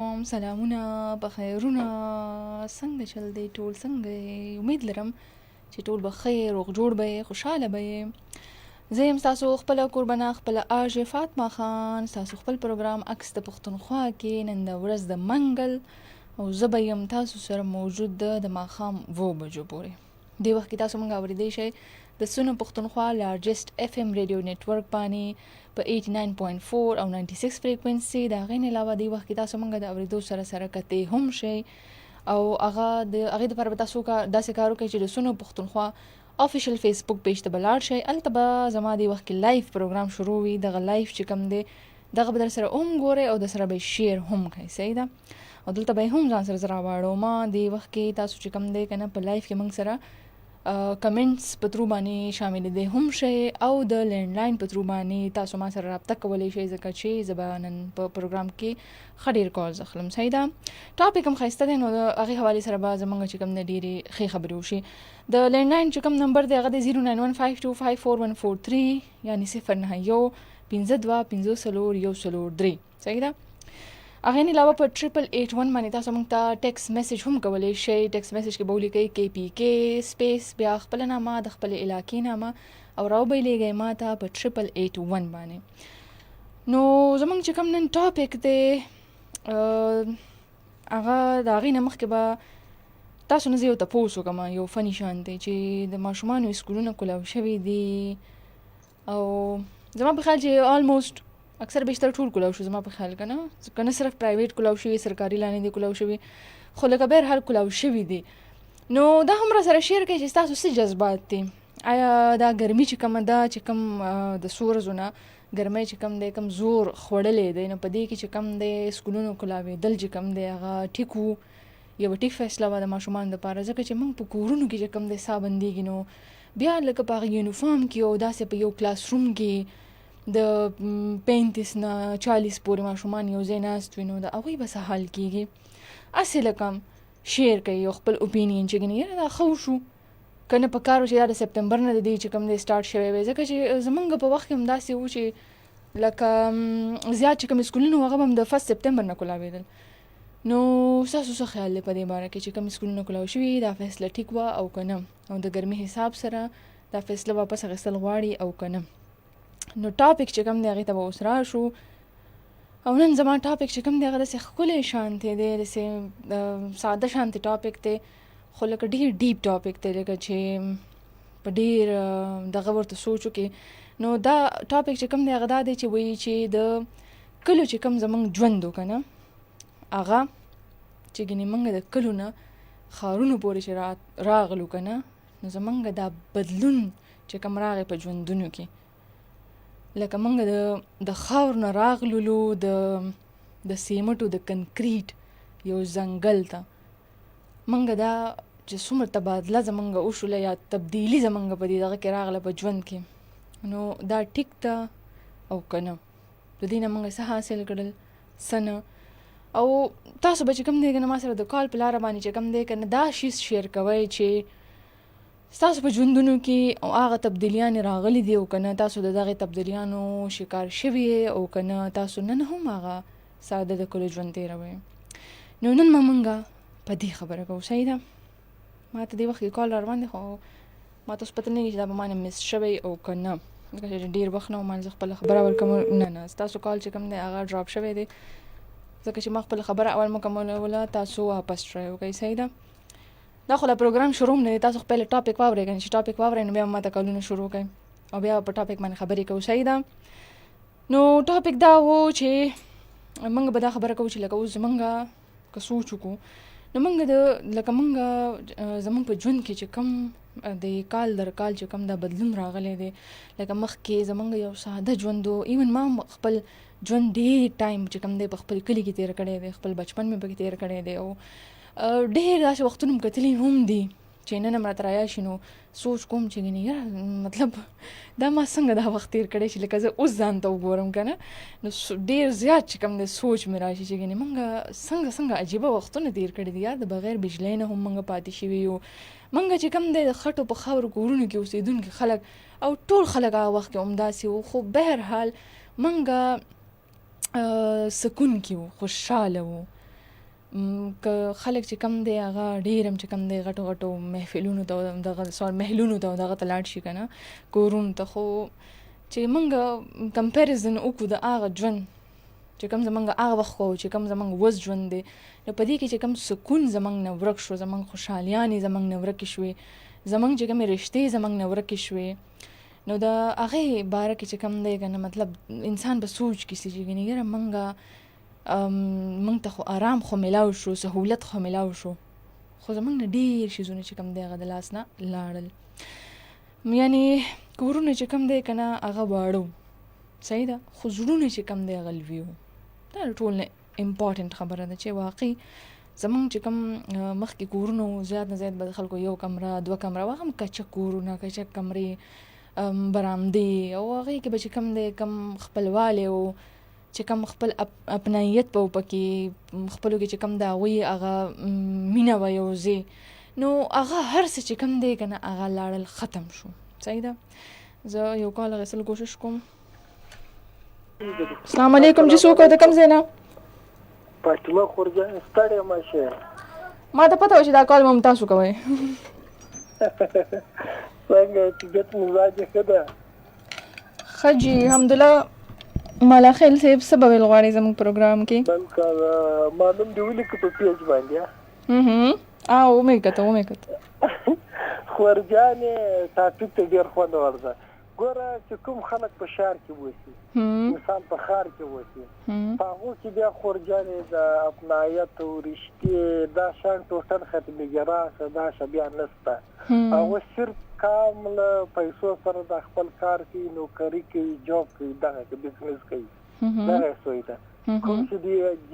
سلامونه په خیرونه څنګه چل دی ټول څنګه یې؟ امید لرم چې ټول به خیر روغ جوړ به یې خوشحاله به یې. زه یم ستاسو خپله قربانه خپله آژ فاطمه خان، ستاسو خپل پروګرام عکس د پښتونخوا کې نن د ورځ د منګل، او زه به یم تاسو سره موجود د ماښام 2 بجو پورې. دې وخت کې تاسو موږ اورېدی شئ د سونو پښتونخوا لارجسټ اف ام ریډیو نیټورک باندې په 89.4 او 96 فریکوینسي. د هغې نه علاوه دې وخت کې تاسو موږ د اورېدو سره کتې هم شئ، او هغې دپاره به تاسو داسې کار وکړئ چې د سونو پښتونخوا افیشل فیسبوک پیج ته به لاړ شئ. هلته به زما دې وخت کې لایف پروګرام شروع وي. دغه لایف چې کوم دی دغه به در سره هم ګورئ او در سره به شیر هم کوئ. صحیح ده؟ او دلته به هم ځان سره زه راواړوم. دې وخت کې تاسو چې کوم دی که نه په لایف کې موږ سره کمنټس په ترو باندې شامل دي هم شئ، او د لینډلاین په ترو باندې تاسو ما سره رابطه کولی شئ، ځکه چې زه به نن په پروګرام کې ښه ډېر کالز اخلم. صحیح ده؟ ټاپک هم ښایسته دی، نو د هغې حوالې سره به زموږ چې کوم دی ډېرې ښې خبرې وشي. د لینډلاین چې کوم نمبر دی هغه دی 09152544143، یعنې 09152504103. صحیح ده؟ هغې نه علاوه په 8881 باندې تاسو موږ ته ټیکس میسج هم کولی شئ. ټیکس میسج کې به ولیکئ KPK سپیس بیا خپله نامه د خپلې علاقې نامه او راوبیلیږئ ما ته په 8881 باندې. نو زموږ چې کوم نن ټاپک دی هغه د هغې نه مخکې به تاسو نه زه یو تپوس وکړم، یو فني شان دی چې د ماشومانو اسکولونه کلاو شوي دي، او زما په خیال چې آلموسټ اکثر بیشتر ټول کلاو شو. زما په خیال که نه صرف پرایویټ کلاو شوي، سرکاري لا نه دي کلاو شوي، خو لکه بهر حال کلاو شوي دي. نو دا هم را سره شیر کوي چې ستاسو څه جذبات دي. آیا دا ګرمي چې کومه ده، چې کوم د څو ورځو نه ګرمۍ چې کوم دی کوم زور خوړلی دی، نو په دې کې چې کوم دی سکولونو کلاوېدل چې کوم دی هغه ټیک وو، یوه ټیک فیصله وه د ماشومانو دپاره، ځکه چې موږ په کورونو کې چې کوم دی ساه بندېږي، نو بیا لکه په هغه یونیفارم کې او داسې په یو کلاس روم کې د 35 نه 40 پورې ماشومان یو ځای ناست وي، نو د هغوی به څه حال کېږي. هسې لکه شیر کوي یو خپل اوپینین چې ګنې یاره دا ښه وشو، که نه په کار و چې دا د سپتمبر نه د دې چې کوم دی سټارټ شوی وی، ځکه چې زمونږ په وخت کې هم داسې و چې لکه زیات چې کوم اسکولونه و هغه به هم د 1 سپتمبر نه کلاوېدل. نو ستاسو څه خیال دی په دې باره کې چې کوم اسکولونه کلاو شوي دا فیصله ټیک وه او که نه، او د ګرمي حساب سره دا فیصله واپس اخیستل غواړي او که نه؟ نو ټاپک چې کوم دی هغې ته به اوس راشو. او نن زما ټاپک چې کوم دی هغه داسې ښکلی شانتې دی، داسې ساده شانتې ټاپک دی، خو لکه ډېر ډیپ ټاپک دی، لکه چې په ډېر دغه ورته سوچ وکړې. نو دا ټاپک چې کوم دی هغه دا دی چې وایي چې د کلو چې کوم زموږ ژوند و که نه، هغه چې ګنې موږ د کلو نه ښارونو پورې چې راغلو که نه، نو زموږ دا بدلون چې کوم راغی په ژوندونو کې، لکه موږ د خاور نه راغللو د سیمټو د کنکریټ یو ځنګل ته، موږ دا چې څومره تبادله زموږ وشوله یا تبدیلي زموږ په دې دغه کې راغله په ژوند کې، نو دا ټیک ده او که نه؟ د دې نه موږ څه حاصل کړل، څه نه؟ او تاسو به چې کوم دی که نه ما سره د کال په لاره باندې چې کوم دی که نه دا شیز شیر کوئ چې ستاسو په ژوندونو کې او هغه تبدیلیانې راغلي دي او که نه تاسو د دغې تبدیلیانو شکار شوي او که نه تاسو نن هم هغه ساده د کلو ژوند تېروئ. نو نن به مونږ په دې خبره کوو. صحیح ده؟ ما ته دې وخت کې کال را روان دی، خو ما ته اوس پته نه لګي چې دا به ما نه مس شوی او که نه، ځکه چې ډېر وخت نه و ما زه خپله خبره ورکوم. نه ستاسو کال چې کوم دی هغه ډراپ شوی دی، ځکه چې ما خپله خبره اول مکملوله، تاسو واپس ټرای وکړئ. صحیح ده؟ دا خو لا پروګرام شروع نه دی، تاسو خپل ټاپک واورئ، که نه چې ټاپک واورئ نو بیا ما ته کالونه شروع کړئ او بیا په ټاپک باندې خبرې کوو. صحیح ده؟ نو ټاپک دا و چې موږ به دا خبره کوو چې لکه اوس زموږ که سوچ وکړو، نو موږ لکه موږ زموږ په ژوند کې چې کوم د کال در کال چې کوم دا بدلون راغلی دی، لکه مخکې زموږ یو ساده ژوند و. ایون ما خپل ژوند ډېر ټایم چې کوم دی په خپل کلي کې تېر کړی دی، خپل بچپن مې پکې تېر کړی دی، او ډېر داسې وختونه مې کتلي هم دي چې نن هم راته رایاشي، نو سوچ کوم چې ګنې یاره مطلب دا ما څنګه دا وخت تېر کړی چې لکه زه اوس ځان ته وګورم که نه، نو ډېر زیات چې کوم دی سوچ مې راشي چې ګنې موږ څنګه عجیبه وختونه تېر کړي دي. یار د بغیر بجلۍ نه هم موږ پاتې شوي یو، موږ چې کوم دی د خټو په خاورو کورونو کې اوسېدونکي خلک او ټول خلک هغه وخت کې همداسې وو، خو بهرحال موږ سکون کې وو، خوشحاله وو، که خلک چې کم دی هغه ډېر هم چې کم دی غټو غټو محفلونو ته دغه محلونو ته دغه ته لاړ شي که نه کورونو ته، خو چې موږ کمپیریزن وکړو د هغه ژوند چې کوم زمونږ هغه وخت خو چې کوم زمونږ اوس ژوند دی، نو په دې کې چې کوم سکون زمونږ نه ورک شو، زمونږ خوشحالیانې زمونږ نه ورکې شوې، زمونږ چې کومې رشتې زمونږ نه ورکې شوې، نو د هغې باره کې چې کوم دی که نه مطلب انسان به سوچ کیسي چې ګنې یاره موږ ته خو آرام خو میلاو شو، سهولت خو میلاو شو، خو زمونږ نه ډېر شیزونه چې کوم دی هغه د لاس نه لاړل. یعنې کورونه چې کوم دی که نه هغه واړه صحیح ده، خو زړونه چې کوم دی هغه لوی وو. دا ټول نه امپورټنټ خبره ده چې واقعي زمونږ چې کوم مخکې کورونه زیات نه زیات به د خلکو یو کمره 2 کمره وه، هم کچک کورونه کچک کمرې برامدې، او هغې کې به چې کوم دی کم خپلوالی و چې کوم خپل اپنایت به و پکې خپلو کې چې کوم د هغوی هغه مینه وه یو ځای، نو هغه هر څه چې کوم دی که نه هغه لاړل ختم شو. صحیح ده. زه یو کال اخیستل کوشش کوم. السلام علیکم. جی څوک د کوم ځای نه؟ فاطمه خورجان ستړی مشه. ما ته پته وه چې دا کال به تاسو کوئ. څنګه طبیعت مزاج ښه ده؟ ښه جي الحمدلله. مالا خیل صاحب څه به ویل غواړئ زموږ پروګرام کې؟ بلکې معلوم دې ولیکه په پیج باندې. ومې کته خورجانې ټاپک ته ډېر خوندور ده. ګوره چې کوم خلک په ښار کې اوسي، مثال په ښار کې اوسي، په هغو کې بیا خورجانې د اپنایت او رشتې دا شان ټوټل ختمېږي، راشه داشه بیا نشته. هغه صرف کام له پیسو سره د خپل کار کوي، نوکري کوي، جاب کوي، دغه بزنس کوي، دغه سوی ده. کوم چې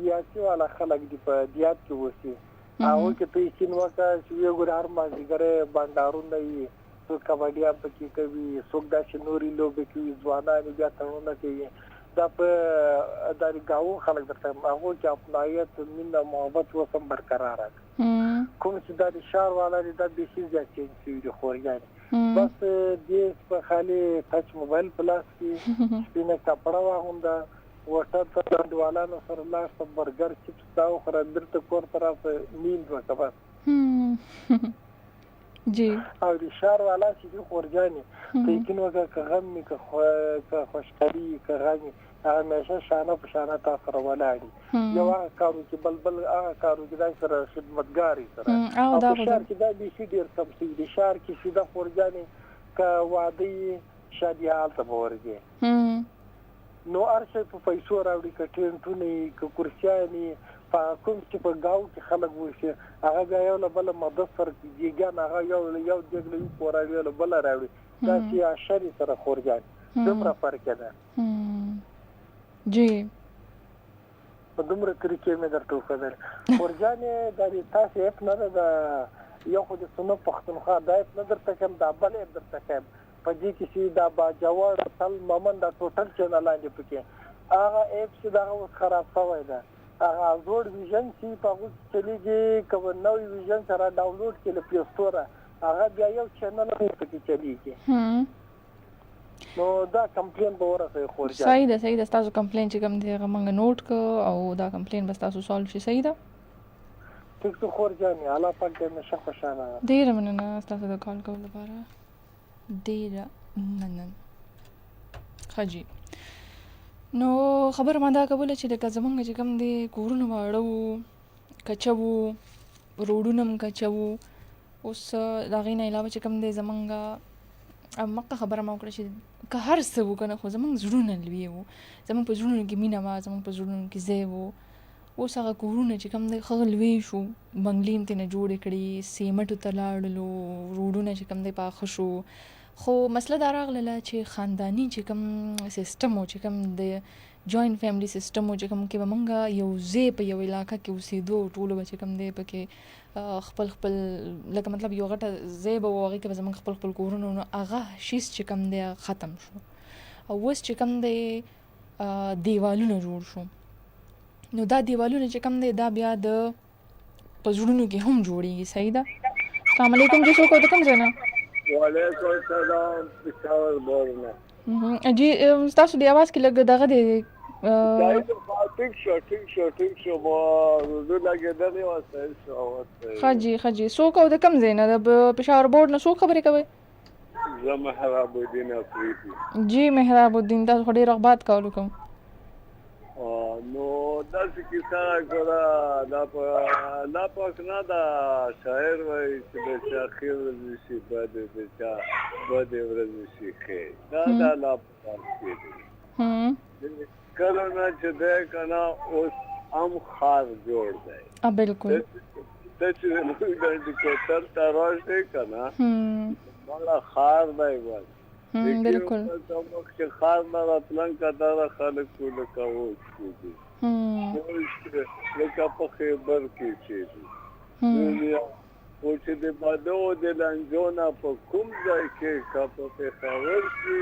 دیاتي والا خلک دي په دیات کې اوسي، هغو کې ته یقین وکړه چې ویې ګورې هر مازدیګری بانډارونه وي، څوک کبډیان پکې کوي، څوک داسې نورې لوبې کوي، ځوانان بیا تړونه کوي. دا په دا د ګاو خلک درته هغو کې اپنایت مینه محبت اوس هم برقراره ده. کوم چې دا د ښار والا دي دا بیخي زیات چینج شوي دي خورګانې. بس دې په خالي ټچ موبایل په لاس کې سپینه کپړه واغونده، وټر ته انډیوالانو سره لاس ته برګر چپس دا وخوره، بیرته کور ته راسه نیند وکړه بس. جی او د ښار والا چې دي خورجانې ته یقین وکړه که غم وي که خوشحالي وي که غم وي هغه همیشه شانه په شانه تا سره ولاړ وي. یو هغه کار وکړي بل هغه کار وکړي دا سره خدمتګار وي سره. او په ښار کې دا بیخي ډېر کم شوي دي. ښار کې سیده خورجانې که واده یې شادي هلته به ورځې، نو هر شی په پیسو راوړي، که ټینټونه وي که کرسیانې. په کوم چې په ګاو کې خلک اوسي هغه بیا یو له بله مدد سره دیګان هغه یو دیګ له یو کور راوړي یو له بله راوړي. داسې اشرې سره خورجان دومره فرق ده. جی په دومره طریقې مې درته وښودل. خورجانې دا د تاسې اپ نه ده، د یو خو د سنت پښتونخوا دا اپ نه درته ښیم، دا بل اپ درته ښیم. په دې کې چې دا باجوړ تل ممن دا ټوټل چینلان دي پکې. هغه اپ چې دغه اوس خراب شوی ده، هغه زوړ ویژن چې په هغو کې چلیږي، که نوی ویژن سره ډاونلوډ کړي له پلی سټوره هغه بیا یو چینل هم پکې چلیږي. نو دا کمپلین به ورسوي خورجان. صحیح ده صحیح ده. ستاسو کمپلین چې کوم دی هغه موږ نوټ کړو او دا کمپلین به ستاسو سالو شي. صحیح ده. ټیک ده خورجانې، الله پاک دې همیشه خوشحاله. ډېره مننه ستاسو د کال کولو لپاره، ډېره مننه. ښه جي. نو خبره ما دا کوله چې لکه زمونږ چې کوم دی کورونه واړه وو، کچه وو، روډونه هم کچه وو. اوس د هغې نه علاوه چې کوم دی زمونږ مکه خبره ما وکړه چې که هر څه وو که نه خو زمونږ زړونه لوی وو، زمونږ په زړونو کې مینه وه، زمونږ په زړونو کې ځای وو. اوس هغه کورونه چې کوم دی ښه لوی شو، بنګلې هم ترېنه جوړې کړي، سیمټو ته لاړلو، روډونه چې کوم دی پاخه شو. خو مسله دا راغله چې خانداني چې کوم سیستم و، چې کوم د جوائنٹ فیملی سیستم و، چې کوم کې به مونږ یو ځای په یو علاقه کې اوسېدو، ټولو به چې کوم دی پکې خپل خپل لکه مطلب یو غټه ځای به و، هغې کې به زمونږ خپل خپل کورونه، نو هغه شیز چې کوم دی ختم شو. او اوس چې کوم دی دیوالونه جوړ شو، نو دا دیوالونه چې کوم دی دا بیا د په زړونو کې هم جوړېږي. صحیح ده. السلام علیکم. جی څوک د کوم ځای نه؟ وعلیکم السلام. پېښور بورنه. جی ستاسو د اواز کې لږ دغه دی ټیک شو ما زه لګېدلې واسه خجي څوک او د کم ځای نه د پېښور بورډ نه څوک خبرې کوئ؟ زه محراب الدین افریدي. جی محراب الدین، تاسو خو ډېر وخت بعد کال وکړم. نو داسې کیسه ګوره دا پاک نه ده، شاعر وایي چې د چا ښې ورځې شي بدې ورځې شي ښې، دا لا پاک کې دي. کله نه چې دی که نه اوس هم ښار جوړ دی. بلکل ته چې زموږ د انډیکیټر ته راشې که نه مالا ښار دی بس. بلکل چې ښار نه راتلن که دغه خلک ټول لکه اوس کې دي، لکه په خیبر کې چې دي. خو چې د بدو د لنجو نه په کوم ځای کې که په پېښور کې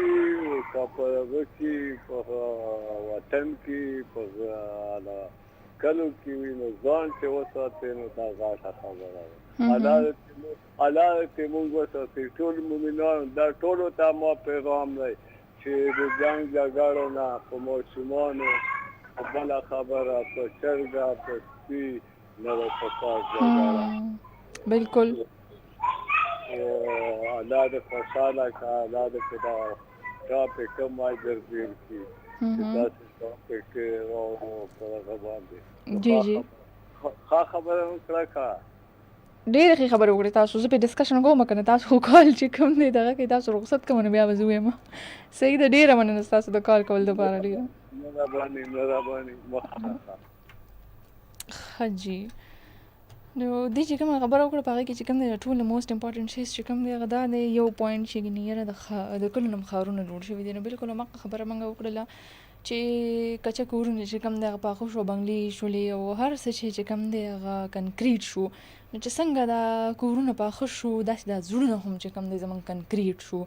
که په هغه کې په وطن کې په کلو کې وي نو ځان چې وساتې نو دا غاټه خبره ده. الله دې موږ وساتي ټول مؤمنان. دا ټولو ته ما پیغام دی چې د جنګ جګړو نه په ماشومانو بله خبره په چرګه په سپي نه ده پکار جګړه. بلکل الله دې خوشحاله کړه، الله دې که دا چا پې کوم اجر ډېر کړي چې داسې چا پې کې په هغه باندې جی ښه خبره وکړه که ډېرې ښې خبرې وکړې تاسو. زه پې ډسکشن کوم که نه، تاسو خو کال چې کوم دی دغه کې تاسو رخصت کوم نو بیا به زه ویم. صحیح ده، ډېره مننه ستاسو د کال کول دپاره. ډېره مهرباني. ښه جي، نو دې چې کومه خبره وکړه په هغې کې چې کوم دی ټول موسټ امپارټنټ شیز چې کوم دی هغه دا دی یو پوینټ چې ګینې یاره د کلو نه ښارونه جوړ شوي دي. نو بلکل هماغه خبره موږ وکړله چې کچه کورونه چې کوم دی هغه پاخه شو، بنګلې شولې او هر څه چې کوم دی هغه کنکریټ شو. نو چې څنګه دا کورونه پاخه شو داسې دا زړونه هم چې کوم دی زموږ کنکریټ شو.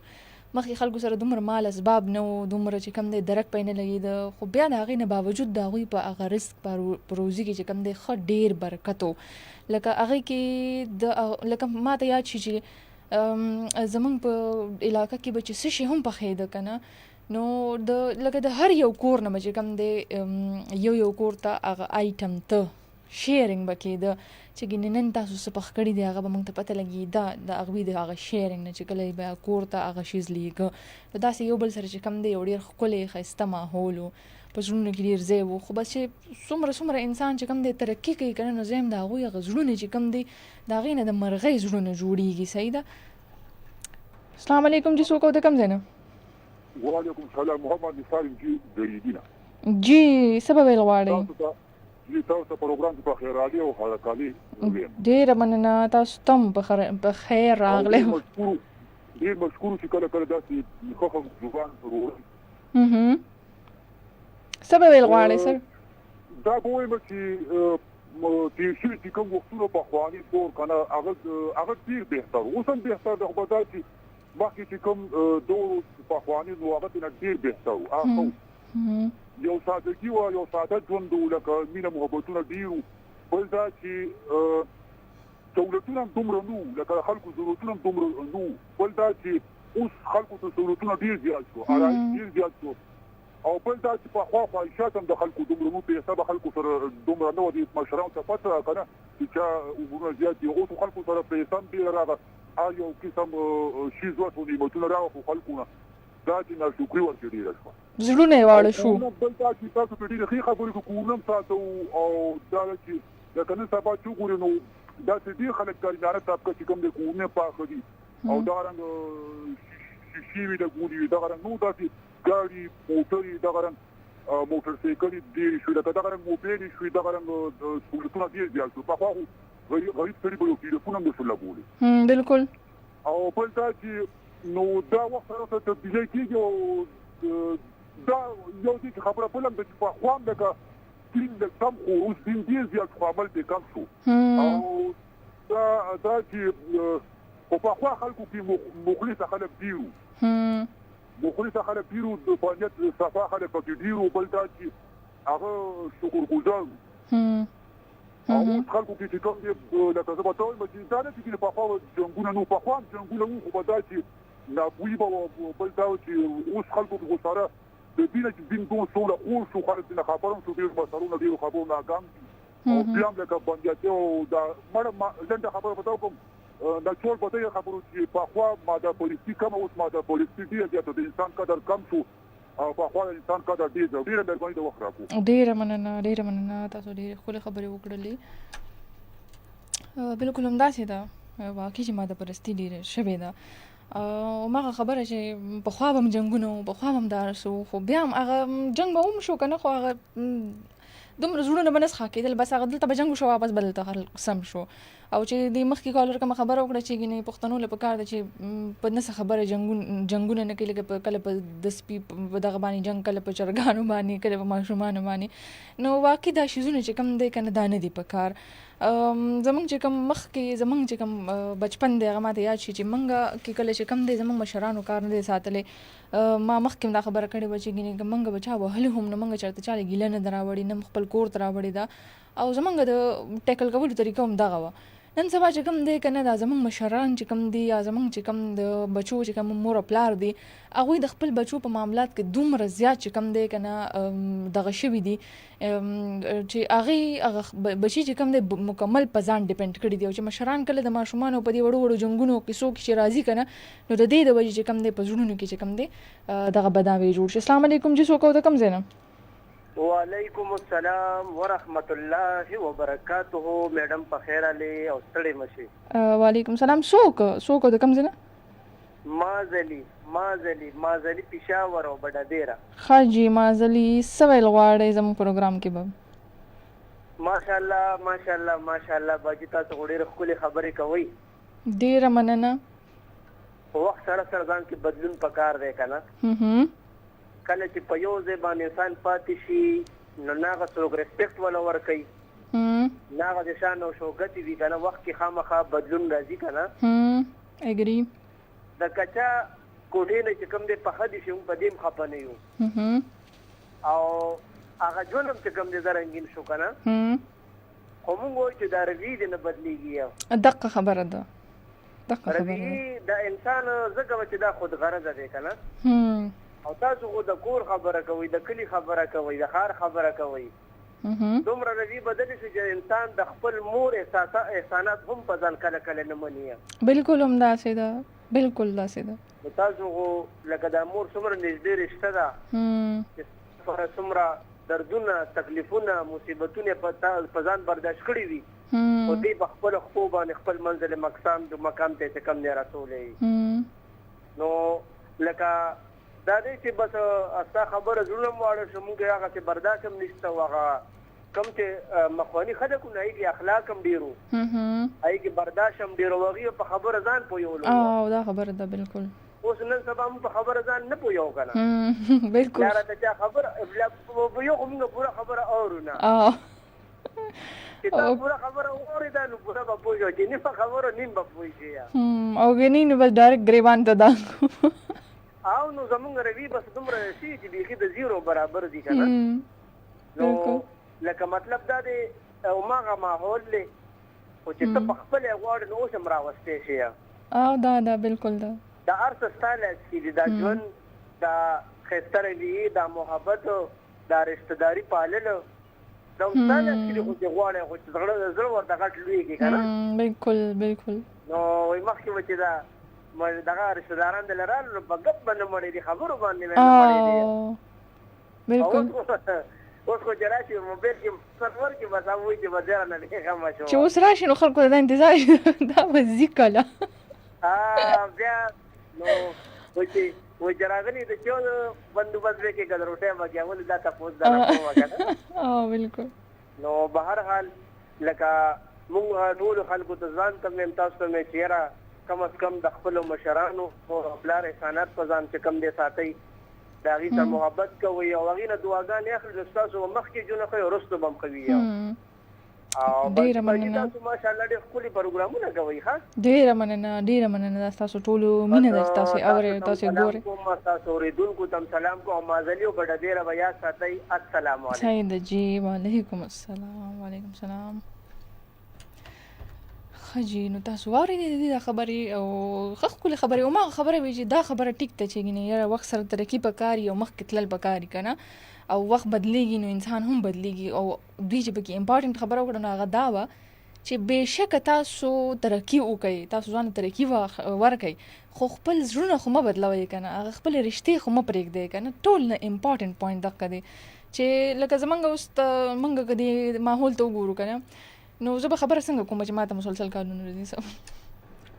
مخکې خلکو سره دومره مال اسباب نه و، دومره چې کوم دی درک پې نه لګېده، خو بیا د هغې نه باوجود د هغوی په هغه رزق په روزي کې چې کوم دی ښه ډېر برکت و. لکه هغې کې لکه ما ته یاد شي چې زموږ په علاقه کې به چې څه شي هم پخېده که نه، نو لکه د هر یو کور نه به چې کوم دی یو کور ته هغه آیټم ته شیرینګ به کېده چې ګینې نن تاسو څه پخ کړي دی هغه به موږ ته پته لګېده د هغوی د هغه شیرینګ نه چې کله به کور ته هغه شیز لیږه. نو داسې یو بل سره چې کوم دی یو ډېر ښکلی ښایسته ماحول و، په زړونو کې ډېر ځای و. خو بس چې څومره انسان چې کوم دی ترقي کوي که نه، نو ځای هم د هغوی هغه زړونه چې کوم دی د هغې نه د مرغۍ زړونه جوړېږي. صحیح ده. السلام علیکم جی، څوک او د کوم ځای نه؟ وعلیکم السلام، محمد نثار جی دریدینه. جی څه به ویل غواړئ؟ تاسو ته پروګرام په خیر راغلی او حلقالي ویم. ډېره مننه، تاسو ته هم په خیر راغلی. ډېر مشکور چې کله داسې ښه زبان پروګرام. څه به ویل غواړئ سر؟ دا به وایم چې تېر شوي چې کوم وختونه پخواني دور که نه هغه ډېر بهتر و. اوس هم بهتر ده، خو به دا چې مخکې چې کوم دور پخواني نو هغه ترې نه ډېر بهتر و. یو سادګي وه، یو ساده ژوند و، لکه مینه محبتونه ډېر وو. بل دا چې سهولتونه هم دومره نه وو، لکه خلکو ضرورتونه هم دومره نه وو. بل دا چې اوس خلکو ته سهولتونه ډېر زیات شو، آرایش ډېر زیات شو. او بل دا چې پخوا خواهشات هم د خلکو دومره نه، بې حسابه خلکو سره دومره نه وه. د مشرانو ته پته ده که نه چې چا عمرونه زیات دي. اوس خلکو سره پیسه هم ډېره راغله، هر یو قسم شي ځواک و نعمتونه راغله، خو خلکو نه دا چې ناشکري ورکې ډېره شوه، زړونه یې واړه شو. بل دا چې تاسو په ډېرې ښې خبرې کې کورونه هم ساتو، او دا ده چې لکه نن سبا چې وګورې نو داسې ډېر خلک ګاریدانه طبقه چې کوم دی کورونه پاخه دي، او دغه رنګ شیشې وي لګولي وي، دغه رنګ نو داسې ګاډي موټرې، دغه رنګ موټرسایکلې ډېرې شوې، لکه دغه رنګ موبایلې شوې، دغه رنګ سهولتونه ډېر زیات شو. پخوا خو غریب سړي به یو ټلیفون هم نشو لګولی. بلکل. او بل دا چې نو دا وخت سره سره تبدیلۍ کېږي، او دا یو دې چې خبره بل هم ده چې پخوا هم لکه دین لږ کم خو اوس دین ډېر زیات شو، عمل دې کم شو. او دا چې خو پخوا خلکو کې مخلصه خلک ډېر وو، مخلصه خلک ډېر وو، د فعالیت صفا خلک پکې ډېر وو. بل دا چې هغه شکرګزار وو. او اوس خلکو کې چې کوم دی لکه زه به ته وایم چې دا نه چې پخوا جنګونه نه وو، پخوا هم جنګونه وو، خو به دا چې ناپوهي به وه. بل دا چې اوس خلکو کې خو ساره د دې چې دین دوه څومره او شو خالد نه خبرم شو ډیر مسرونه ډیر خبرونه ناکام دي او بیا هم لکه بندیاتي او دا مړه لنډه خبره پتاو کوم دا ټول په دې خبرو چې په خوا ماده پولیټیک کم اوس ماده پولیټیک دی چې د انسان قدر کم شو او په خوا انسان قدر ډیر مهرباني د وخت راکو ډیره مننه تاسو ډیره خپل خبرې وکړلې بالکل همداسې ده واقعي چې ماده پرستی ډیره شوې ده او ماغه خبره چې په خوا هم جنگونه په خوا هم دارسو خو بیا هم هغه جنگ به هم شو کنه خو هغه دومره زړونه به نه څښا کېدل بس هغه دلته به جنګ وشو واپس به دلته هر سم شو او چې د مخکې کالر کومه خبره وکړه چې ګینې پښتنو له پکار ده چې په نسه خبره جنګونه نه کوي لکه کله په د سپي په دغه باندې جنګ کله په چرګانو باندې کله په ماشومانو باندې نو واقعي دا شیزونه چې کم دی کنه دا نه دي پکار زمونږ چې کم مخکې زمونږ چې کم بچپن دی هغه ماته یاد شي چې موږ کې کله چې کم دی زمونږ مشرانو کار نه دی ساتلی ما مخکې دا خبره کړې وه چې ګینې موږ به چا وهلي هم نه موږ چېرته چاله ګیله نه ده راوړې نه خپل کور ته راوړې ده او زمونږ د ټیکل کولو طریقه هم دغه وه نن سبا چې کوم دی کنه دا زمونږ مشران چې کوم دی یا زمونږ چې کوم د بچو چې کوم مور او پلار دی هغوی د خپل بچو په معاملات کې دومره زیات چې کوم دی کنه دغه شوي دي چې هغه بچي چې کوم دی مکمل په ځان ډیپینډ کړي دي او چې مشران کله د ماشومانو په دې وړو جنګونو کیسو کې چې راځي کنه نو د دې د وجې چې کوم دی په زړونو کې چې کوم دی دغه بداوی جوړ شي. السلام علیکم جی څوک او د کوم ځای نه؟ وعلیکم السلام ورحمت الله وبرکاته. میډم په خیر علي او ستړي مشي. وعلیکم السلام. څوک د کوم ځای نه؟ مازلی پېښور او بډادیره. حاجی مازلی سویل غواړي زموږ پروګرام کې به؟ ماشاءالله باجی تاسو ډېرې ښکلې خبرې کوئ. ډېره مننه. په وخت سره ځان کې بدلون پکار دی که نه؟ کله چې په یو ځای باندې انسان پاتې شي نو نه هغه څوک ریسپیکټ ولا ورکوي نه هغه د شان او شوکت وي که نه وخت کې خامخا بدلون راځي که نه اګري د کچا کوټې نه چې کوم دی پخه دي شي موږ په دې هم خفه نه یو او هغه ژوند هم چې کوم دی زه رنګین شو که نه خو موږ وایو چې دا روي دې نه بدلېږي. دقه خبره ده روي د انسان ځکه چې دا خودغرضه دی که نه او تاسو خو د کور خبره کوئ د کلي خبره کوئ د ښار خبره کوئ دومره روي بدلې شو چې انسان د خپل مور احسانات هم په ځان کله کله نه مني. بالکل همداسې ده بالکل داسې ده. تاسو خو لکه د مور څومره نږدې رشته ده چې سره څومره دردونه تکلیفونه مصیبتونه په ځان برداشت کړي وي او دوی په خپلو خپو باندې خپل منزل مقام ته چې کم دی رسولی نو لکه دا دی چې بس ستا خبره زړونه م واړه شو مونږ هغه چې برداشت هم نشته او هغه کوم چې مخواني خلک وو نو هغې کې اخلاق هم ډېر وو هغې کې برداشت هم ډېر وو هغې په خبره ځان پوهولو دا خبره ده بالکل. اوس نن سبا موږ په خبره ځان نه پوهیو که نه بالکل دا راته چا خبره پوهیو خو موږ پوره خبره اورو نه چې تا پوره خبره واورېده نو پوره به پوه شو چې نیمه خبره نیم به پوه شي او که نه نو بس ډایرکټ ګریوان ته دا او نو زمونږ روي بس دومره شي چې بیخي د زیرو برابر دي که نه نو لکه مطلب دا دی هماغه ماحول دی خو چې ته په خپل یې غواړې نو اوس هم راوستی شي دا بالکل ده دا هر څه ستا لاس کې دي دا ژوند دا ښایسته رویې دا محبت دا رشتهداري پالل دا ستا لاس کې دي خو چې غواړې خو چې زړه ورته غټ لویږي که نه بالکل نو مخکې به چې دا دغه رشتهداران د لرالو نو په ګپ باندې مړې دي خبرو باندې مړې دي بالکل اوس خو چې راشي موبایل کې سرور کې بس هم وایي چې به ډېره نه بېغمه شو چې اوس راشي نو خلکو ته دا انتظار دا به ځي کله بیا نو وایي چې راغلي د چا بندوبست به کې که د روټۍ به ولې دا تپوس دا نه کومه که نه بالکل نو به هر حال لکه موږ ټولو خلکو ته ځان ته مې تاسو ته مې چې یاره کم از کم د خپلو مشرانو او پلار احسانات په ځان چې کم دی ساتئ د هغې سره محبت کوئ او هغې نه دعاګانې اخلي نو ستاسو به مخکې ژوند ښه وروسته به هم ښه وي او باجي تاسو ماشاءالله ډېر ښکلي پروګرامونه کوئ ښه ډېره مننه دا ستاسو ټولو مینه ده چې تاسو اورئ تاسو ګورئ تاسو اورېدونکو ته هم سلام کوم او مازلي او بډادیره به یاد ساتئ. السلام علیکم. صحیح ده جی وعلیکم السلام. خجی نو تاسو واورېدې د خبرې او ښه ښکلې خبرې او ما خبره وی چې دا خبره ټیک ته چې ګینه یاره وخت سره ترقي پکاري او مخکې تلل پکاري کنه او وخت بدلیږي نو انسان هم بدلیږي او دوی چې پکې امپورټنټ خبره وکړه نو هغه دا وه چې بېشکه تاسو ترقي وکړئ تاسو ځان ترقي ورکړئ خو خپل زړونه خو مه بدلوئ که نه هغه خپلې رشتې خو مه پرېږدئ که نه ټول نه امپورټنټ پوینټ دغه دی چې لکه زمونږ اوس مونږ که دې ماحول ته وګورو که نه نو زه به خبره څنګه کوم چې ما ته مسلسل کارونه راځي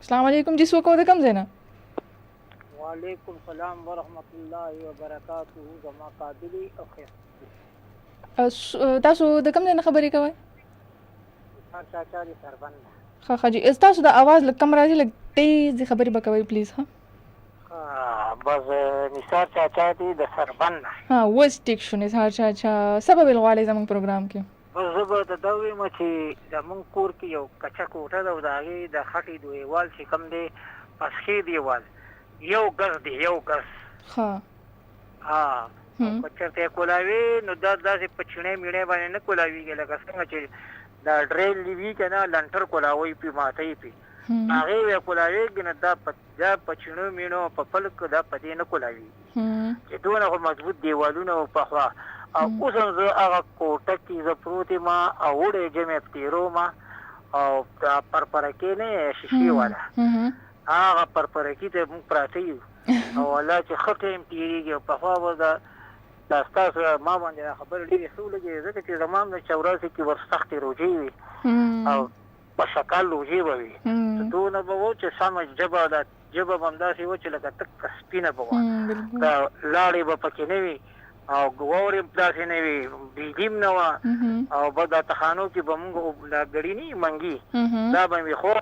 السلام علیکم جی څوک د کوم ځای نه وعلیکم السلام ورحمت الله وبرکاته زما قابلي او خیر تاسو د کوم ځای نه خبرې کوئ چاچا دي سربند ښه ښه جی تاسو د اواز لږ کم راځي لږ تیز خبرې به کوئ پلیز ها بس نثار چاچا دي د سربند ها اوس ټیک شو نثار چاچا څه به ویل غواړئ زموږ پروګرام کې زه به د دا ویم چې زمونږ کور کې یو کچه کوټه ده او د هغې د خټې دیوال چې کوم دی پسخې دیوال یو ګز دی یو ګز که چېرته یې کولاوي نو دا داسې په چینې میڼې باندې نه کولاویږي لکه څنګه چې دا ډریل وي که نه لنټر کولاوی پې ماتوي پې هغې یې کولاویږي نو دا په چینو میڼو په پلک دا په دې نه کولاویږي چې دونه خو مضبوط دیوالونه و پخوا او اوس هم زه هغه کوټه کې زه پروت یم او وړی جمع تېرو ما او دا پرپرکې نه شیشې والا هغه پرپرکې ته موږ پراته یو او الله چې ښه ټایم تېرېږي او پخوا به دا ستاسو ما باندې دا خبرې ډېرې ښه ولګېدې ځکه چې زما هم د چوراسي کې ورسختې روژې وي او په شکل روژې به وي دونه به و چې سمه ژبه دا ژبه به همداسې و چې لکه تکه سپینه به وه دا لاړې به پکې نه وي او ګوارې داسې نه وي بجلي هم نه وه او به دا تخانو کې به مونږ دا ګړي نه وي منګي دا به مې خور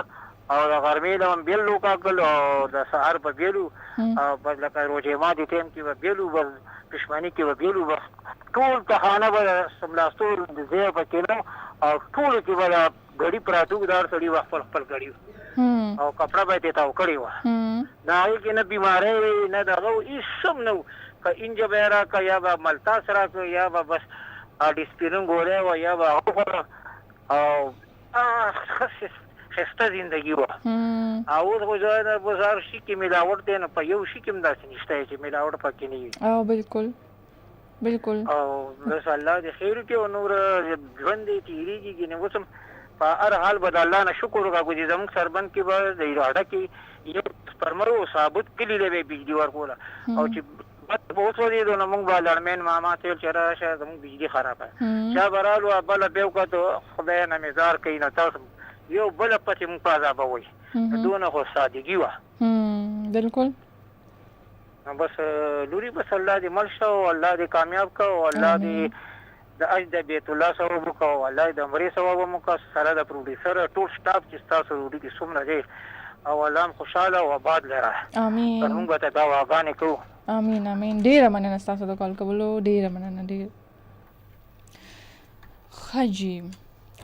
او د غرمې له هم بیل وکاکل او د سهار به بیلو او بس لکه روژې ماتې ټایم کې به بیلو بس پښمني کې به بیلو بس ټول تخانه به سملاستو د ځای پکې نه او ټولو کې به دا ګړي پراته وو دا هر سړي به خپل خپل ګړي او کپړه به یې تې تاو کړې وه د هغې کې نه بیمارۍ وې نه دغه و هېڅ هم نه و که انجه به یې راکړه یا به ملتاس راکړه یا به بس ډسپلین ګولۍ وه یا به هغه او ښایسته زندګي وه او اوس خو زه بس هر شي کې ملاوټ دی نو په یو شي کې هم داسې نشته چې ملاوټ پکې نه وي او بالکل بالکل او بس الله دې خیر وکړي او نور ژوند دې تېرېږي نو اوس هم په هر حال به د الله نه شکر وکړو چې زموږ سربند کې به د اراده کې یو سپرمر و ثابت کلي له به یې بجلي ورکوله او چې بس به وسوځېدو نو موږ به لړمین ماما ته ویل چې راشه زموږ بجلي خرابه چا به رالو بله بیا وکړو خدای نه مې زار کوي نو تاسو یو بله پسې موږ په عذابوئ دونه خو سادګي وه بالکل نو بس لوري بس الله دې مل شه او الله دې کامیاب کړه او الله دې د حج د بیت الله ثواب وکړه او الله دې د عمرې ثواب هم وکړه سره د پروډیوسر ټول سټاف چې ستاسو روډي کې څومره دی او الله هم خوشحاله او آباد لره امین پر موږ به ته دعاګانې کوو امین امین ډېره مننه ستاسو د کال کولو ډېره مننه ډېر ښه جي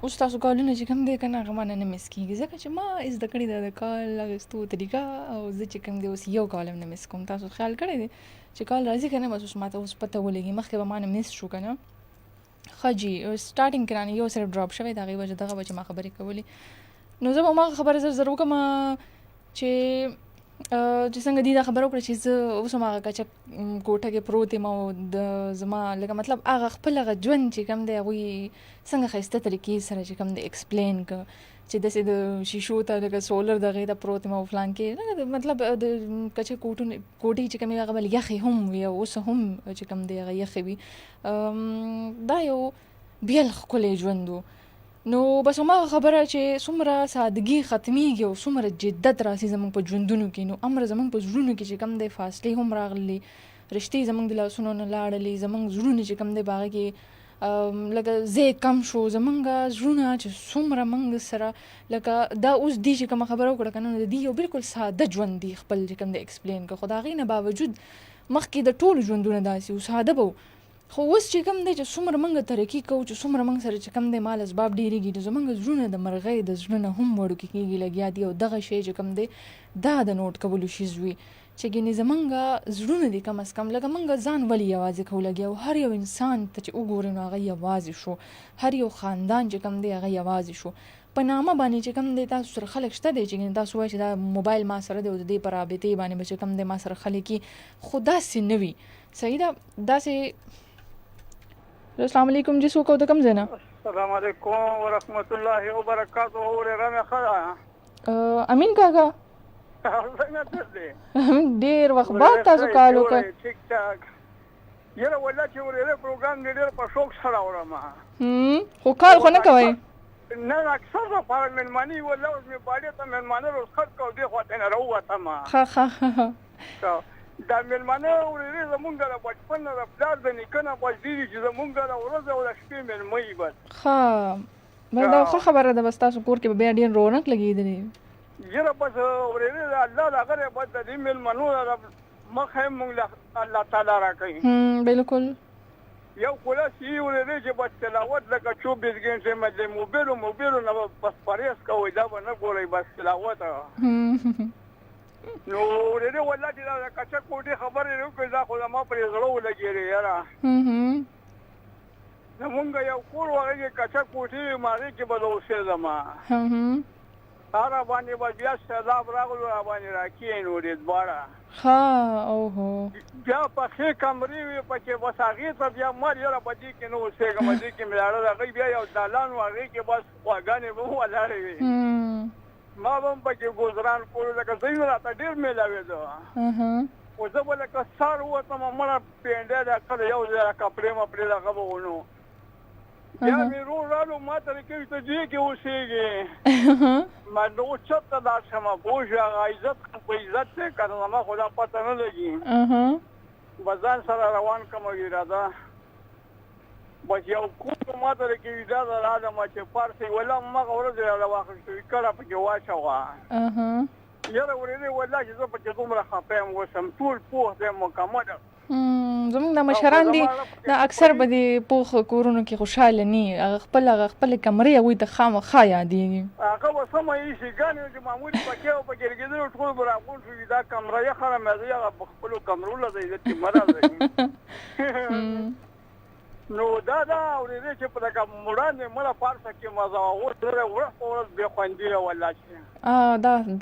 اوس تاسو کالونه چې کوم دی که نه هغه ما نه مس کېږي ځکه چې ما زده کړې ده د کال اخیستو طریقه او زه چې کوم دی اوس یو کال هم نه مس کوم تاسو خیال کړی دی چې کال راځي که نه بس اوس ما ته اوس پته ولګي مخکې به ما نه مس شو که نه ښه جي سټارټینګ کې رانه یو صرف ډراپ شوی د هغې وجه دغه به چې ما خبرې کولې نو زه به هماغه خبره زر زر وکړم چې څنګه دي دا خبره وکړه چې زه اوس هم هغه کچه کوټه کې پروت یم او د زما لکه مطلب هغه خپل هغه ژوند چې کوم دی هغوی څنګه ښایسته طریقې سره چې کوم دی ایکسپلین که چې داسې د شیشو ته لکه سولر د هغې ته پروت یم او فلان کې مطلب د کچه کوټې چې کوم وي هغه بل یخې هم وي او اوس هم چې کوم دی هغه یخې وي دا یو بیل ښکلی ژوند و نو بس هماغه خبره چې څومره سادګي ختمیږي او څومره جدت راسي زموږ په ژوندونو کې نو امر زموږ په زړونو کې چې کوم دی فاصلې هم راغلي رشتې زموږ د لاسونو نه لاړلې زموږ زړونه چې کوم دی په هغه کې لکه ځای کم شو زموږ زړونه چې څومره موږ سره لکه دا اوس دی چې کومه خبره وکړه که نه د دې یو بالکل ساده ژوند دی خپل چې کوم دی ایکسپلین کړه خو د هغې نه باوجود مخکې د ټولو ژوندونه داسې و ساده به و خو اوس چې کوم دی چې څومره موږ ترقي کوو چې څومره موږ سره چې کوم دی مال اسباب ډېرېږي نو زموږ زړونه د مرغۍ د زړه نه هم وړوکي کېږي لګیا دي او دغه شی چې کوم دی دا د نوټ کولو شیز وي چې ګینې زموږ زړونه دي کم از کم لکه موږ ځان ولې یوازې کوو لګیا او هر یو انسان ته چې وګورې نو هغه یوازې شو هر یو خاندان چې کوم دی هغه یوازې شو په نامه باندې چې کوم دی تاسو سره خلک شته دی چې تاسو وایئ چې دا موبایل ما سره دی او د دې په رابطې باندې به چې کوم دی ما سره خلک یي خو داسې نه وي صحیح ده داسې السلام علیکم جی څوک او د کوم ځای نه السلام علیکم ورحمت الله وبرکاته ورېره مې ښه امین کاکا ډېر وخت بعد تاسو کال وکړ ټیک ټاک یاره والله چې ورېره پروګرام دې ډېر په شوق سره اورم خو کال خو نه کوئ نه اکثر لپاره مېلماني والله اوس مې باډې ته مېلمانه رخصت کړو دې خوا ته نه راووتم دا مېلمانه ورېرې زمونږ د بچپن نه د پلار د نیکه نه بچ دي چې زمونږ د ورځ او د شپې مېلمه یي بس ښه دا ښه خبره ده بس تاسو کور کې به بیا ډېر رونق لګېدلی یاره بس ورېرې د الله د هغه بس د دې مېلمنو مخ هم موږ الله تعالی راکوي بالکل یو کلاس یې ورېرې چې بس تلاوت لکه 24 ګنټې مې د موبایلو نه بس پرهیز کوئ دا به نه ګورئ بس تلاوت نو ورېرې والله چې دا کچه کوټې خبرې وکړې دا خو زما پرې زړه ولګېدې یاره زمونږ یو کور هغې کې کچه کوټې وي هغې کې به زه اوسېدم هغه باندې به بیا سیلاب راغلو را باندې راکېنودې دواړه بیا پخې کمرې وې پکې بس هغې ته بیا مر یاره په دې کې نه اوسېږم دې کې مې لاړه د هغې بیا یو دالان و هغې کې بس غواګانې به ولاړې وې ما به هم پکې ګوزران کولو لکه ځایونه راته ډېر میلاوېده خو زه به لکه سهار ووتم مړه پینډی د کله یو ځای را کپړې مپړې دغه به ونو بیا مې رور رالو ما ته کوي ته دې کې اوسېږې ما نو چپ ته لاړ شم پوه شوې هغه عزت په عزت دی که نه زما خو دا پته نه لګي بس ځان سره روان کړم اراده بس یو کور ما ته کوي دا راځم چې پارسي والله همغه ورځ یې راواخیستو کله پکې واچوه یاره ورېرې والله چې زه پکې دومره خفه یم اوسم ټول پوه دی مکمل زمونږ د مشران دي دا اکثر به د پوخ کورونو کې خوشحاله ني هغه خپل کمرې هغوی ته خامخا یادېږي هغه به سمه ایسي ګانې چې معمولي پکې او پکې لګېدلو ټول به راغونډ شوي دا کمره یې خرمېږي هغه په خپلو کمرو له دی چې مه راځئ نو دا اورېدې چې په دغه وړاندې مړه پارسه کې مزه وه اوس ډېره ورځ په ورځ بې خوندي ده والله چې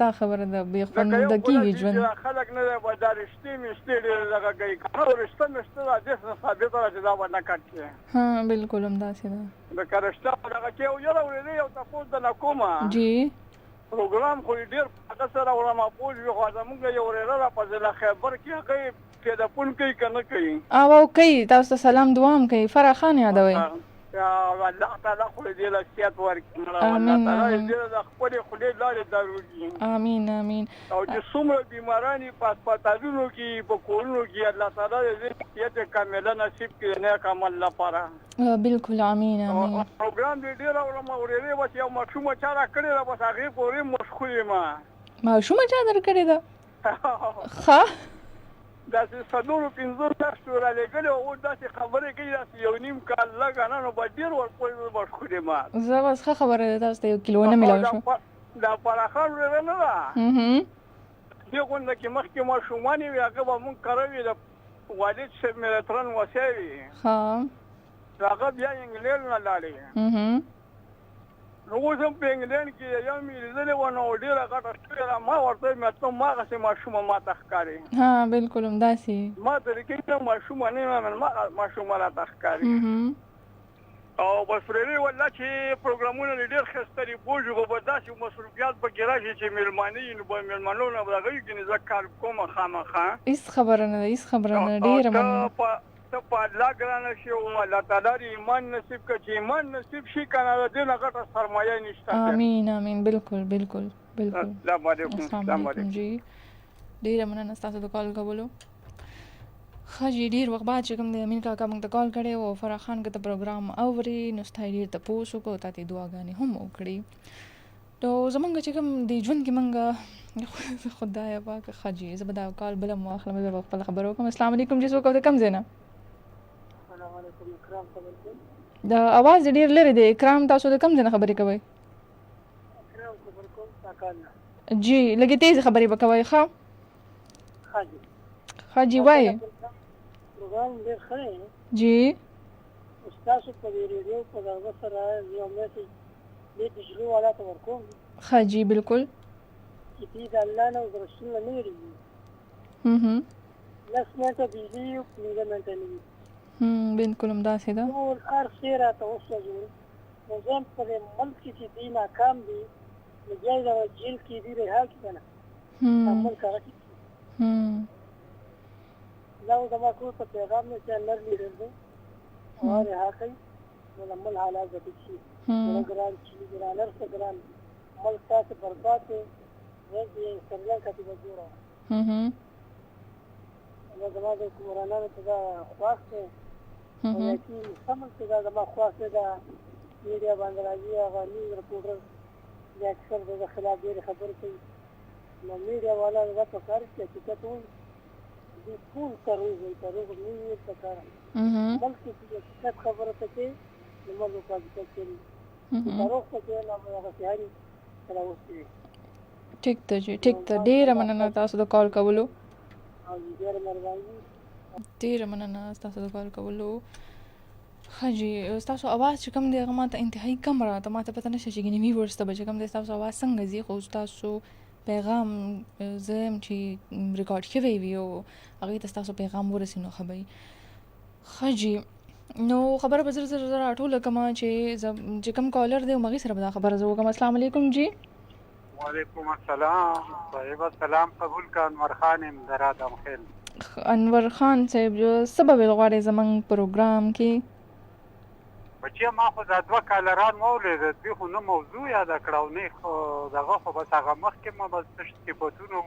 دا خبره ده بې خونده کېږي ژوند خلک نه دی به دا رښتې مشتې ډېر دغه کوي که رښته مشته ده دېس نه ثابته ده چې دا به نه کټ کړي بالکل همداسې ده لکه رښته په دغه کې یاره اورېدې یو تپوس درنه کومه جی پروګرام خو یې ډېر په هغه سره وړم پوه شوې خو زمونږ یو ورېره ده په ضلع خیبر کې هغه ټیلیفون کوي که نه کوي او کوي تاسو ته سلام دوه هم کوي فرح خان یادوئ الله تعالی خو دې له صحت ورکړي الله تعالی دې د خپلې خولې لارې دروږي امین امین او چې څومره بیماران په هسپتالونو کې په کورونو کې الله تعالی دې صحت کامله نصیب کړي نیک عمل لپاره بالکل امین امین پروګرام دې ډېر اورېدې بس یو ماشومه چا را کړې ده بس هغې پورې مشغول یم ماشومه چا در کړې ده ښه داسې څلورو پنځو میاشتو رالېږلې او اوس داسې خبرې کوي داسې یو نیم کال لږ نه نو به ډېر ورپورې مشغول یم زه بس ښه خبره ده تاسو ته یو کیلو ونه میلاو شو دا پراخان ورېره نه ده دې غونډه کې مخکې ماشومان وي هغه به مونږ کره وي د والد صاحب مې د ترن وسی وي هغه بیا انګلینډ نه لاړې نو اوس هم په انګلینډ کې یو مې لیدلې وه نو ډېره غټه شوې ده ما ورته ویل مطلب ما هغسې ماشومه ما ته ښکاري بالکل همداسې ما ته لیکي نه ماشومه نه یم ما ماشومه راته ښکاري او بس ورېرې والله چې پروګرامونه دې ډېر ښایسته دي پوه شو خو به داسې مصروفیات پکې راشي چې مېلمانه وي نو به مېلمنو نه به هغه وي که نه زه کار کوم خامخا هېڅ خبره نه ده هېڅ خبره نه ده ډېره مننه ته په الله ګرانه شي او الله تعالی دې ایمان نصیب کړي چې ایمان نصیب شي که نه د دې نه غټه سرمایه نشته امین امین بالکل بالکل بالکل السلام علیکم السلام علیکم جی ډېره مننه ستاسو د کال کولو ښه جي ډېر وخت بعد چې کوم دی امین کاکا موږ ته کال کړی و فرح خان که ته پروګرام اوري نو ستا یې ډېر تپوس وکړو تا ته یې دعاګانې هم وکړي نو زمونږ چې کوم د ژوند کې موږ خدایه پاکه ښه جي زه به دا کال بله م واخلم زه به خپله خبره وکړم السلام علیکم جي څوک او د کوم ځای نه د اواز ډېر لرې دی اکرام تاسو د کوم ځای نه خبرې کوئ جی لږې تیزې خبرې به کوئ ښه ښه جی وایې جی ستاسو په دې ریډیو په دغه سره یو میسج دې بجلی والا ته ورکوم. ښه جی بالکل. چې دې د الله نه او د رسول نه نه وېرېږي. 10 منټه بجلی وي 15 منټه نه وي. بالکل همداسې ده. ټول هر شی راته وسوځول. نو زه هم په دې ملک کې چې دوی ناکام دي نو بیا یې دغه جیل کې دي رها کړي که نه ملک هغه کې دا اوس زما کور ته پیغام دی چې نر لیډر دی هغه رها کوي نو د ملک حالات به ټیک شي. زړه ګران چیني ګران هر څه ګران ملک تاسې برباد دی رنګ یې سریلنکا کې به جوړه نو زما د حکمرانانو ته دا خواست دی او یقین سمل چې دا زما خواست دی دا میډیا باندې راځي هغه نیوز رپورټر د اکثر د خلاف ډېرې خبرې کوي نو میډیا والا دا پکار چې حقیقت وایي دوی ټول دروغ وایي دروغ نه وي پکار بلکې چې حقیقت خبره ته کوي نو موږ په حقیقت کوي دروغ ته کوي نو هغه سیاري سره وستوي. ټیک ته جی ټیک ته ډېره مننه تاسو د کال کولو. ډېره مهرباني. ډېره مننه تاسو د کال کولو. ښه جی ستاسو اواز چې کوم دی هغه ما ته انتهایي کم راته ما ته پته نشته چې ګینې ویورس ته به چې کوم دی ستاسو اواز څنګه ځي خو ستاسو پیغام زه یم چې ریکارډ شوی وي او هغې ته ستاسو پیغام ورسي نو ښه به وي. ښه جی نو خبره به زر راټوله کړمه چې کوم کالر دی هغې سره به دا خبره زه وکړم. السلام علیکم جی. وعلیکم السلام صاحبه سلام قبول که انور خان یم در آدم خیل. انور خان صاحب څه به ویل غواړئ زموږ پروګرام کې؟ بچیه ما خو دا 2 کالران مولیده دوی خو نه موضوع یاده کړه او نه خو دغه خو بس هغه مخکې ما بس تش صفتونه او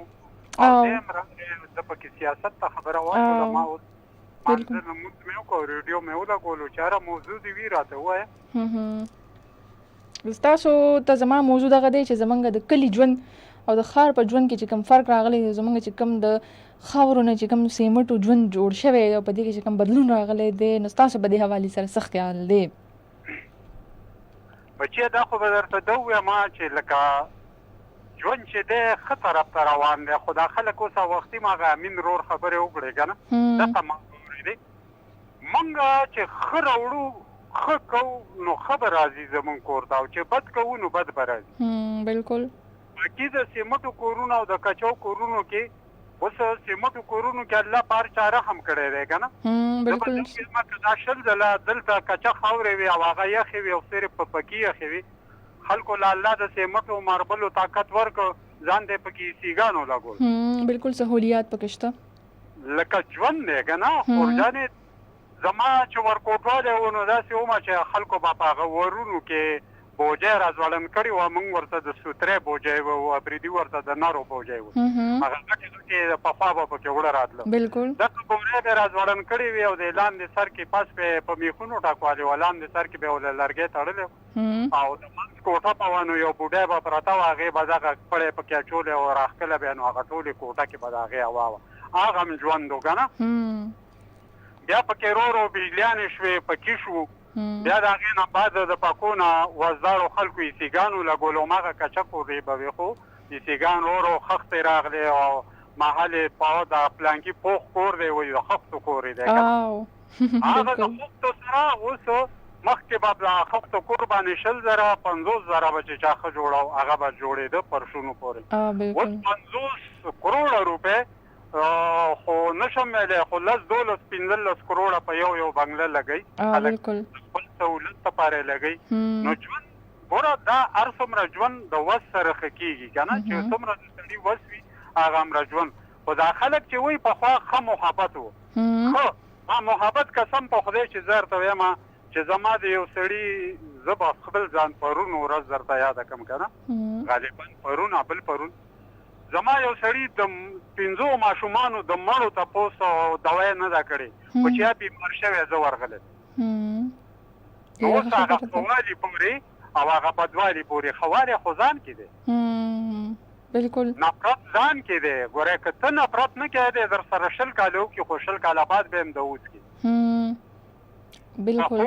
دیم راغلی زه پکې سیاست ته خبره واچوله ما اوس مانځه لمونځ مې وکړو ریډیو مې ولګولو چې هره موضوع دې وي راته ووایه. ستاسو ته زما موضوع دغه دی چې زمونږ د کلي ژوند او د ښار په ژوند کې چې کوم فرق راغلی دی زمونږ چې کوم د خاورو نه چې کوم سیمټو ژوند جوړ شوی او په دې کې چې کوم بدلون راغلی دی نو ستاسو په دې حوالې سره څه خیال دی؟ بچیه دا خو به درته ده ووایم چې لکه ژوند چې دی ښه طرف ته روان دی خو دا خلک اوس وختي ما هغه امین رور خبرې وکړې که نه دغه ما اورېدې موږ چې ښه راوړو ښه کوو نو ښه به راځي زمونږ کور ته او چې بد کوو نو بد به راځي. بالکل باقي د سیمټو کورونو او د کچو کورونو کې اوس سیمټو کورونو کې الله په هر چا رحم کړی دی که نه بالکل دا 10 ځله دلته کچه خاورې وي او هغه یخې وي او صرف په پکې یخې وي خلکو له الله د سیمټو ماربلو طاقت ورکړ ځان دی پکې سیګانو لګول بالکل سهولیات پکې شته لکه ژوند دی که نه خورجانې زما چې ورکوټوالی و نو داسې ومه چې خلکو به په هغه ورونو کې بوجۍ راځوړند کړي وه موږ ورته د سوترۍ بوجۍ و اپریدي ورته د نرو بوجۍ و هغه غټې غټې پخوا به پکې وړه راتله بالکل دغه بوجۍ به یې راځوړند کړي وي او د لاندې سر کې پس به یې په میخونو ټکوالې وه لاندې سر کې به یې له لرګۍ تړلې او د منځ کوټه په وه نو یو بوډۍ به پرته وه هغې به دغه پړی پکې اچولې او راښکله به یې نو هغه ټولې کوټه کې به د هغې هوا وه هغه هم ژوند و که نه بیا پکې رو بجلیانې شوې پکې شو بیا د هغې نه بعد د پکو نه وزدارو خلکو ایسیګانو لګولو هماغه کچه کورې به وي خو ایسیګان رو خښتې راغلې او محل په د پلانکي پوخ کور دی وایي د خښتو کور دی هغه د خښتو سره اوس مخکې به د خښتو کور باندې 20,000 50,000 به چې چا ښه جوړو هغه به جوړېده پرشونو پورې اوس 50 کروړه روپۍ خو نشم ویلی خو 10-12-15 کروړه په یو بنګله لګئ خلک خپل سهولت لپاره یې لګئ نو ژوند ګوره دا هر څومره ژوند د وس سره ښه کېږي که نه چې څومره د سړي وس وي هغه همره ژوند خو دا خلک چې وایي پخوا ښه محبت و ښه ما محبت قسم په خدای چې زه درته وایم چې زما د یو سړي زه به خپل ځان پرون ورځ درته یاده کړم که نه غالبا پرون بل پرون زما یو سړي د 5 ماشومانو د مړو تپوس او دوا یې نه ده کړې خو چې یا بیمار شوی زه ورغلم نو اوس هغه ښوالي پورې او هغه بدوالي پورې ښوالي خو ځان کې دی بالکل نفرت ځان کې دی ګوره که ته نفرت نه کوې دی در سره 20 کاله وکړي خو 20 کاله بعد به هم د اوس کې بالکل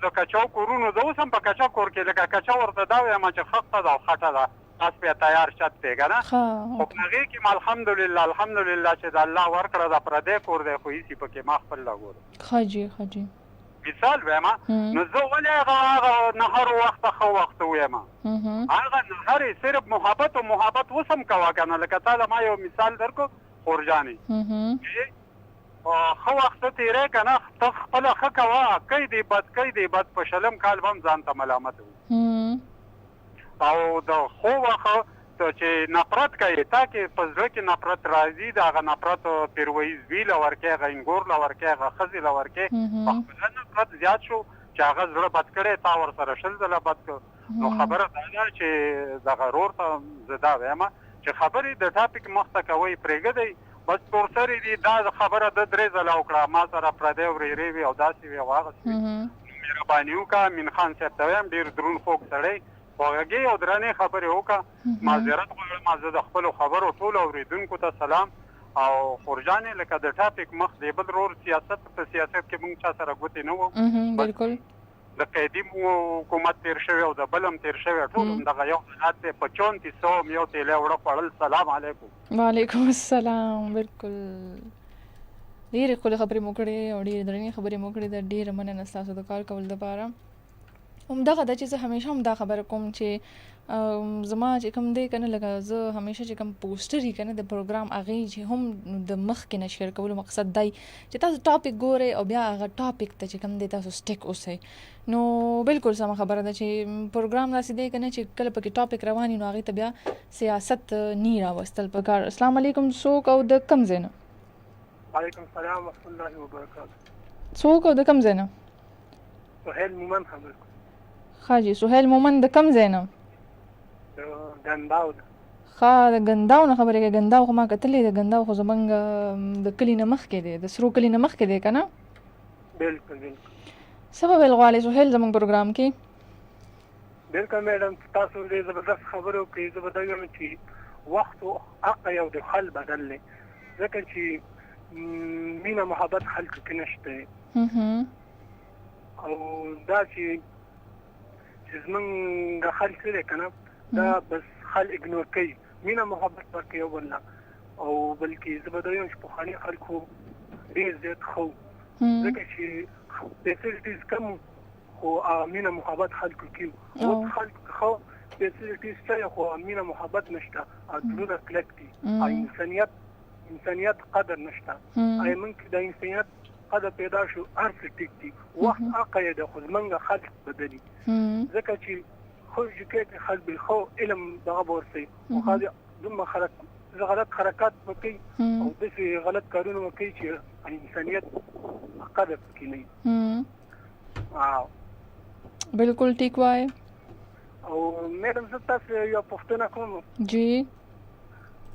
د کچو کورونو زه اوس هم په کچا کور کې لکه کچا ورته دا وایم چې خښته ده او خټه ده تاسو بیا تیار چت دی که نه خو په هغې کې م الحمدلله چې د الله ورکړه د پردی کور دی خو هېڅ پکې ما خپل لګولو ښه جي مثال وایم نو زه ولې هغه نهر وخته ښه وخت وایم هغه نهر صرف محبت او محبت وسم کوه کنه لکه تعالی ما یو مثال درکو خورجانی ښه وخت تیرې کنه ته خپل ښه کوه کوي دی بد په شلم کال هم ځان ته ملامت او د خو وخت چې نفرت کوي تا کې په زړه کې نفرت راځي د هغه نفرت پیرویز وی لورکې هغه انګور لورکې هغه ښځې لورکې په خپله نفرت زیات شو چې هغه زړه بد کړی تا ورسره شل ځله بد کړ نو خبره دا ده چې دغه رور ته زه دا وایم چې خبرې د ټاپک مخته کوئ پرېږدئ بس تورسرې دي دا خبره د 3 ځله وکړه ما سره پردی ورېرې وي او داسې وي او هغسې وي مهرباني وکړه مین خان صاحب ته وایم ډېر دروند خوږ سړی خواږې او درنې خبرې وکړه معذرت غواړم زه د خپلو خبرو ټولو اورېدونکو ته سلام او خورجانې لکه د ټاپک مخ دی بل رور سیاست په سیاست کې موږ چا سره ګوتې نه وو بالکل د قیدي حکومت تیر شوی او د بل هم تیر شوی ټول همدغه یو حالات دی په 3400 یو تیلی وړه خوړل سلام علیکم وعلیکم السلام بالکل ډېرې ښکلې خبرې مو کړې او ډېرې درنې خبرې مو کړې ده ډېره مننه ستاسو د کار کولو دپاره همدغه ده چې زه همیشه هم دا خبره کوم چې زما چې کوم دی که نه لکه زه همیشه چې کوم پوسټر وي که نه د پروګرام هغې چې هم د مخکې نه شیر کولو مقصد دی چې تاسو ټاپک ګورئ او بیا هغه ټاپک ته چې کوم دی تاسو سټیک اوسئ نو بالکل سمه خبره ده چې پروګرام داسې دی که نه چې کله پکې ټاپک روان وي نو هغې ته بیا سیاست نی راوستل پکار السلام علیکم څوک او د کوم ځای نه وعلیکم السلام ورحمة الله وبرکاته څوک او د کوم ځای نه سهیل مومن خبر خاجي سهیل مومن د کوم ځای نه ګنداو ښه د ګنداو نه خبرې کوې ګنداو خو ما کتلی د ګنداو خو زمونږ د کلي نه مخکې دی د سرو کلي نه مخکې دی که نه بالکل څه به ویل غواړې سهیل زمونږ پروګرام کې بالکل میډم تاسو ډېر زبردست خبرې وکړئ زه به دا وایم چې وخت او حق یو د حل بدل دی ځکه چې مینه محبت خلکو کې نشته او دا چې زمونږ خلک دی که نه دا بس خل اګنور کوي مینه محبت ورکوي یو بل نه او بلکې زه به دا وایم چې پخواني خلکو ډېر زیات ښه وو ځکه چې فیسیلیټیز کم خو مینه محبت خلکو کې وو اوس خلک ښه فیسیلیټیز شته خو مینه محبت نشته زړونه کلک دي او انسانیت قدر نشته موږ کې د انسانیت قدر پیدا شو هر څه ټیک دي وخت هغه یې د خو زمونږ خلک بدلي ځکه چې خو ایجوکیټډ خلک بالخو علم دغه به ورسوي خو دومره غلط حرکات وکړي او داسې غلط کارونه وکړي چې انسانیت قدر پکې نه وي بالکل ټیک وایي او میډم زه تاسو یو پوښتنه کوم جی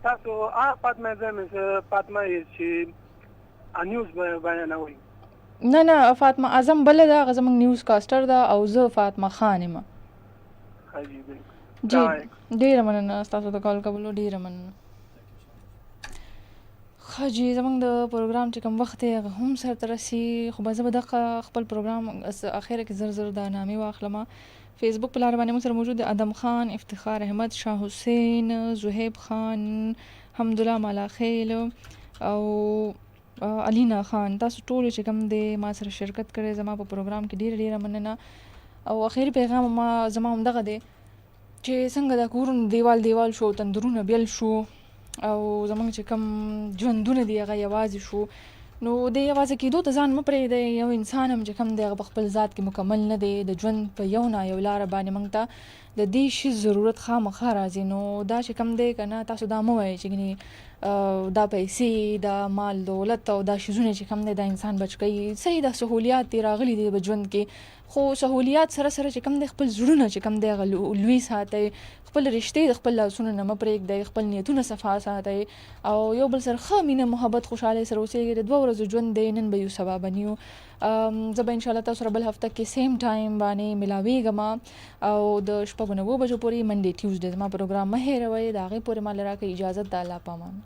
تاسو فاطمه فاطمه چې نیوز بیانوي نه فاطمه اعظم بله ده هغه زموږ نیوز کاسټر ده او زه فاطمه خان یم جی ډېره مننه ستاسو د کال کولو ډېره مننه ښه جی زموږ د پروګرام چې کوم وخت دی هغه هم سرته رسي خو به زه به دغه خپل پروګرام اخره کې زر دا نامې واخلم فیسبوک په لاره باندې مو سره موجود دی ادم خان افتخار احمد شاه حسین زهیب خان حمدالله مالاخیل او الینا خان تاسو ټول چې کوم دی ما سره شرکت کړی زما په پروګرام کې ډېره مننه او اخري پیغام ما زما همدغه دی چې څنګه د کورونو دیوال شو تندرونه بیل شو او زموږ چې کوم ژوندونه دي هغه یوازې شو نو د یوازې کېدو ته ځان مه پرېږدئ یو انسان هم چې کوم دی هغه په خپل ذات کې مکمل نه دی د ژوند په یو نه یو لاره باندې موږ ته د دې شي ضرورت خامخا راځي نو دا چې کوم دی که نه تاسو دا مه وایئ چې دا پیسې دا مال دولت او دا شیزونه چې کوم دی دا انسان بچ کوي صحیح دا سهولیات دي راغلي دي په ژوند کې خو سهولیات سره سره چې کوم دی خپل زړونه چې کوم دی هغه لوی ساتئ خپل رشتې د خپل لاسونو نه مه پرېږدئ خپل نیتونه صفا ساتئ او یو بل سره ښه مینه محبت خوشحالۍ سره اوسېږئ د 2 ورځو ژوند دی نن به یو سبا به نه یو زه به انشاءالله تاسو سره بل هفته کې سیم ټایم باندې ملاویږم او د 9 بجو پورې منډې ټیوزډے زما پروګرام مه هېروئ د هغې پورې ما له راکړئ اجازت د الله په امان